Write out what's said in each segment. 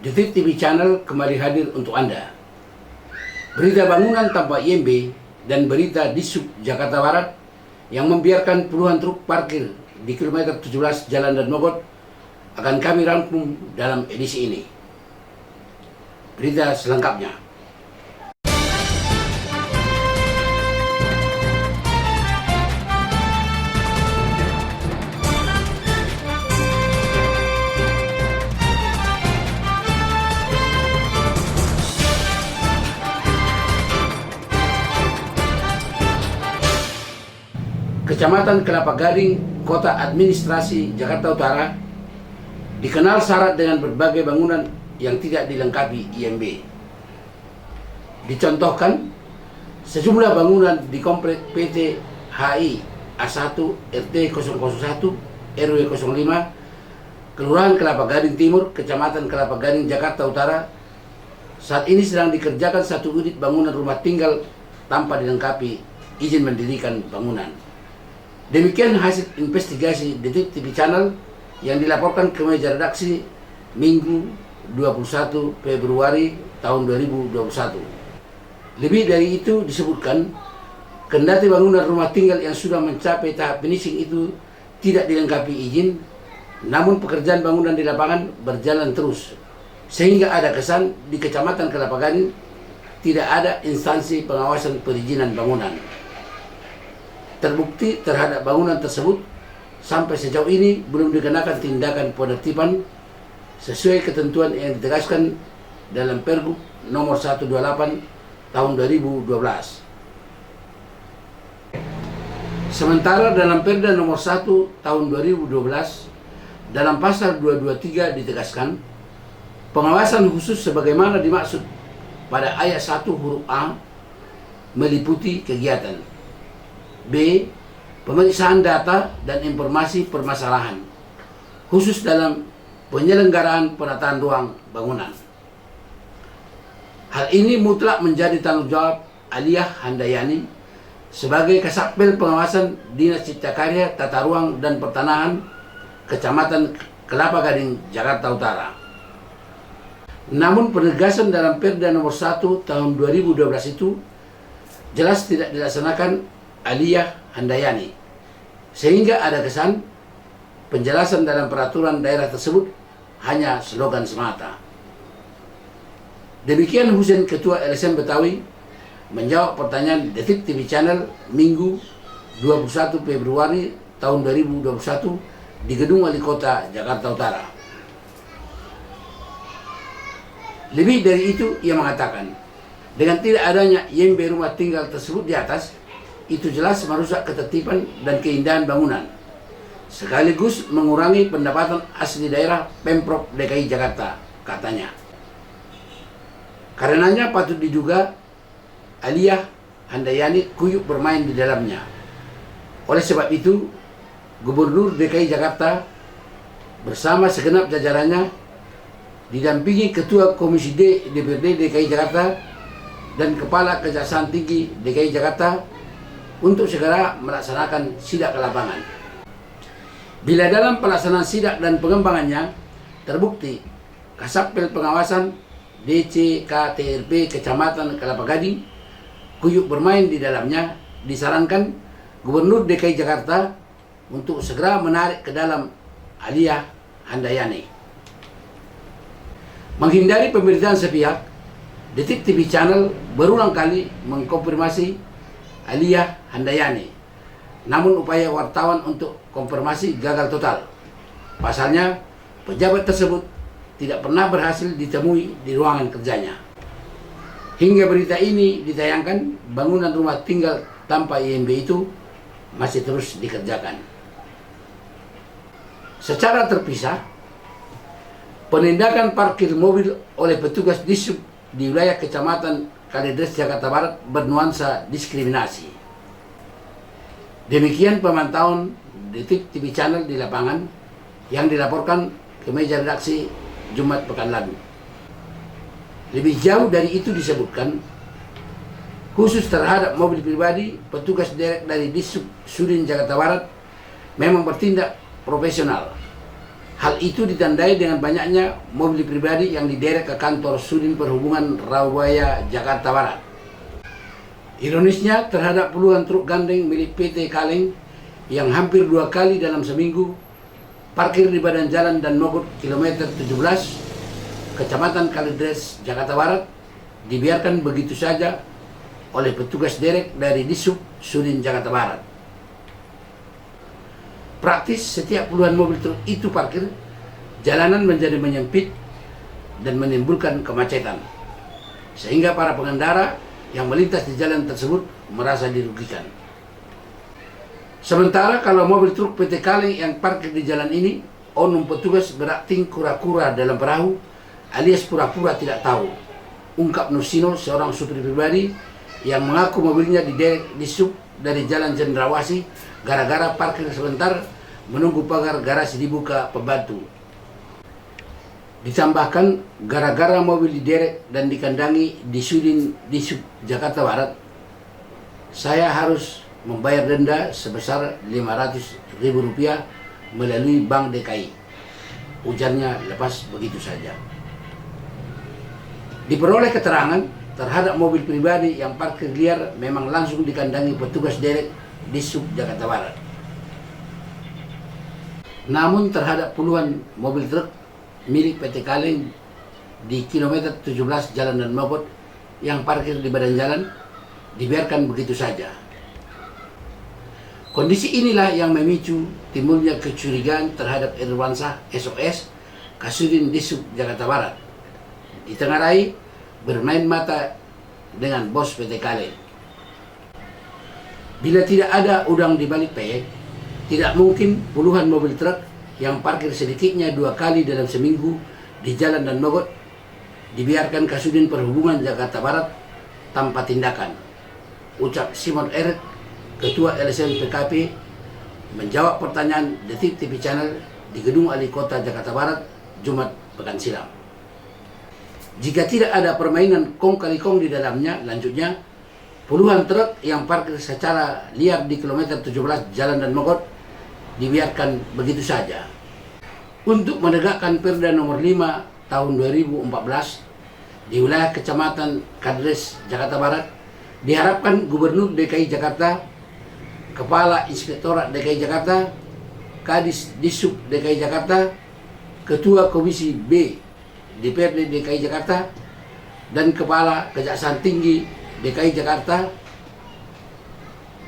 Detik TV Channel kembali hadir untuk Anda. Berita bangunan tanpa IMB dan berita di Sub Jakarta Barat yang membiarkan puluhan truk parkir di kilometer 17 Jalan Dan Mogot akan kami rangkum dalam edisi ini. Berita selengkapnya. Kecamatan Kelapa Gading, Kota Administrasi Jakarta Utara, dikenal syarat dengan berbagai bangunan yang tidak dilengkapi IMB. Dicontohkan, sejumlah bangunan di komplek PT HI A1 RT 001 RW 05 Kelurahan Kelapa Gading Timur, Kecamatan Kelapa Gading, Jakarta Utara, saat ini sedang dikerjakan satu unit bangunan rumah tinggal tanpa dilengkapi izin mendirikan bangunan. Demikian hasil investigasi Detik TV Channel yang dilaporkan ke meja redaksi Minggu 21 Februari tahun 2021. Lebih dari itu disebutkan, kendati bangunan rumah tinggal yang sudah mencapai tahap finishing itu tidak dilengkapi izin, namun pekerjaan bangunan di lapangan berjalan terus, sehingga ada kesan di Kecamatan Kelapa Gading tidak ada instansi pengawasan perizinan bangunan. Terbukti terhadap bangunan tersebut sampai sejauh ini belum dikenakan tindakan penertiban sesuai ketentuan yang ditegaskan dalam Pergub nomor 128 tahun 2012. Sementara dalam Perda nomor 1 tahun 2012 dalam pasal 223 ditegaskan pengawasan khusus sebagaimana dimaksud pada ayat 1 huruf A meliputi kegiatan B. Pemeriksaan data dan informasi permasalahan khusus dalam penyelenggaraan penataan ruang bangunan. Hal ini mutlak menjadi tanggung jawab Aliyah Handayani sebagai Kasatpel Pengawasan Dinas Cipta Karya, Tata Ruang dan Pertanahan Kecamatan Kelapa Gading, Jakarta Utara. Namun penegasan dalam Perda nomor 1 tahun 2012 itu jelas tidak dilaksanakan Aliyah Handayani, sehingga ada kesan penjelasan dalam peraturan daerah tersebut hanya slogan semata. Demikian Husein, Ketua LSM Betawi, menjawab pertanyaan Detik TV Channel Minggu 21 Februari tahun 2021 di Gedung Wali Kota Jakarta Utara. Lebih dari itu, ia mengatakan, dengan tidak adanya IMB rumah tinggal tersebut di atas, itu jelas merusak ketertiban dan keindahan bangunan, sekaligus mengurangi pendapatan asli daerah Pemprov DKI Jakarta, katanya. Karenanya patut diduga Aliyah Handayani kuyuk bermain di dalamnya. Oleh sebab itu, Gubernur DKI Jakarta bersama segenap jajarannya didampingi Ketua Komisi D DPRD DKI Jakarta dan Kepala Kejaksaan Tinggi DKI Jakarta untuk segera melaksanakan sidak ke lapangan. Bila dalam pelaksanaan sidak dan pengembangannya terbukti Kasatpel Pengawasan DCKTRP Kecamatan Kelapa Gading kuyuk bermain di dalamnya, disarankan Gubernur DKI Jakarta untuk segera menarik ke dalam Aliyah Handayani. Menghindari pemberitaan sepihak, Detik TV Channel berulang kali mengkonfirmasi Aliyah Handayani. Namun upaya wartawan untuk konfirmasi gagal total. Pasalnya, pejabat tersebut tidak pernah berhasil ditemui di ruangan kerjanya. Hingga berita ini ditayangkan, bangunan rumah tinggal tanpa IMB itu masih terus dikerjakan. Secara terpisah, penindakan parkir mobil oleh petugas Dishub di wilayah Kecamatan Kalideres, Jakarta Barat bernuansa diskriminasi. Demikian pemantauan Detik TV Channel di lapangan yang dilaporkan ke meja redaksi Jumat pekan lalu. Lebih jauh dari itu disebutkan, khusus terhadap mobil pribadi, petugas derek dari Dishub Sudin Jakarta Barat memang bertindak profesional. Hal itu ditandai dengan banyaknya mobil pribadi yang diderek ke kantor Sudin Perhubungan Rawabaya, Jakarta Barat. Ironisnya, terhadap puluhan truk gandeng milik PT Kaleng yang hampir 2 kali dalam seminggu parkir di badan jalan dan mogok kilometer 17, Kecamatan Kalideres, Jakarta Barat, dibiarkan begitu saja oleh petugas derek dari Dishub Sudin Jakarta Barat. Praktis setiap puluhan mobil truk itu parkir, jalanan menjadi menyempit dan menimbulkan kemacetan, sehingga para pengendara yang melintas di jalan tersebut merasa dirugikan. Sementara kalau mobil truk PT Kaleng yang parkir di jalan ini, oknum petugas berakting kura-kura dalam perahu alias pura-pura tidak tahu, ungkap Nursino, seorang supir pribadi yang mengaku mobilnya diderek di sub dari Jalan Cendrawasih gara-gara parkir sebentar menunggu pagar garasi dibuka pembantu. Ditambahkan, gara-gara mobil diderek dan dikandangi di Sub Jakarta Barat, saya harus membayar denda sebesar Rp500.000 melalui Bank DKI. Ujarnya lepas begitu saja. Diperoleh keterangan terhadap mobil pribadi yang parkir liar memang langsung dikandangi petugas derek di Sub Jakarta Barat. Namun terhadap puluhan mobil truk milik PT Kaleng di kilometer 17 Jalan dan Mogot yang parkir di badan jalan dibiarkan begitu saja. Kondisi inilah yang memicu timbulnya kecurigaan terhadap Irwansyah SOS Kasudin Dishub Jakarta Barat ditengarai bermain mata dengan bos PT Kaleng. Bila tidak ada udang di balik peyek, tidak mungkin puluhan mobil truk yang parkir sedikitnya 2 kali dalam seminggu di Jalan dan Mogot dibiarkan Kasudin Perhubungan Jakarta Barat tanpa tindakan, ucap Simon Erick, Ketua LSM PKP, menjawab pertanyaan Detik TV Channel di Gedung Ali Kota Jakarta Barat, Jumat pekan silam. Jika tidak ada permainan kong kali kong di dalamnya, lanjutnya, puluhan truk yang parkir secara liar di kilometer 17 Jalan dan Mogot dibiarkan begitu saja. Untuk menegakkan Perda nomor 5 tahun 2014 di wilayah Kecamatan Kalideres, Jakarta Barat, diharapkan Gubernur DKI Jakarta, Kepala Inspektorat DKI Jakarta, Kadis Dishub DKI Jakarta, Ketua Komisi B DPRD DKI Jakarta, dan Kepala Kejaksaan Tinggi DKI Jakarta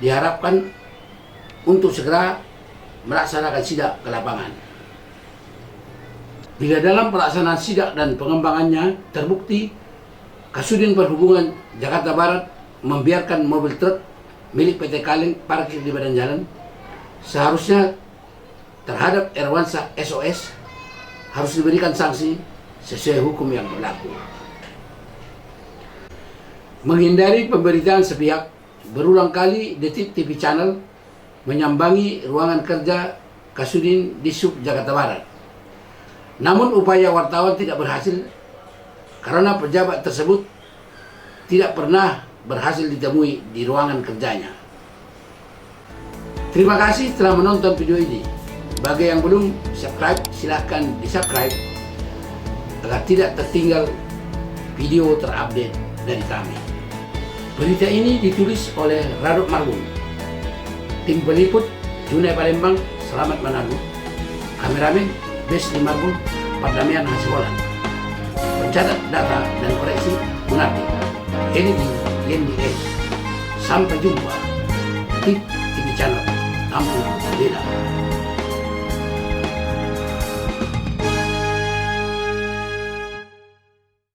diharapkan untuk segera melaksanakan sidak ke lapangan. Bila dalam pelaksanaan sidak dan pengembangannya terbukti Kasudin Perhubungan Jakarta Barat membiarkan mobil truk milik PT Kaleng parkir di badan jalan, seharusnya terhadap Irwansyah SOS harus diberikan sanksi sesuai hukum yang berlaku. Menghindari pemberitaan sepihak, berulang kali Detik TV Channel menyambangi ruangan kerja Kasudin Dishub Jakarta Barat. Namun upaya wartawan tidak berhasil karena pejabat tersebut tidak pernah berhasil ditemui di ruangan kerjanya. Terima kasih telah menonton video ini. Bagi yang belum subscribe, silahkan di-subscribe agar tidak tertinggal video terupdate dari kami. Berita ini ditulis oleh Radot Marbun. Tim peliput Junai Palembang, Selamat Manado. Kameramen Besli Marbun, Pardamian Hasiholan. Pencatat data dan koreksi Munardi. Editing Yendi S. Sampai jumpa di TV Channel Kampung Beda.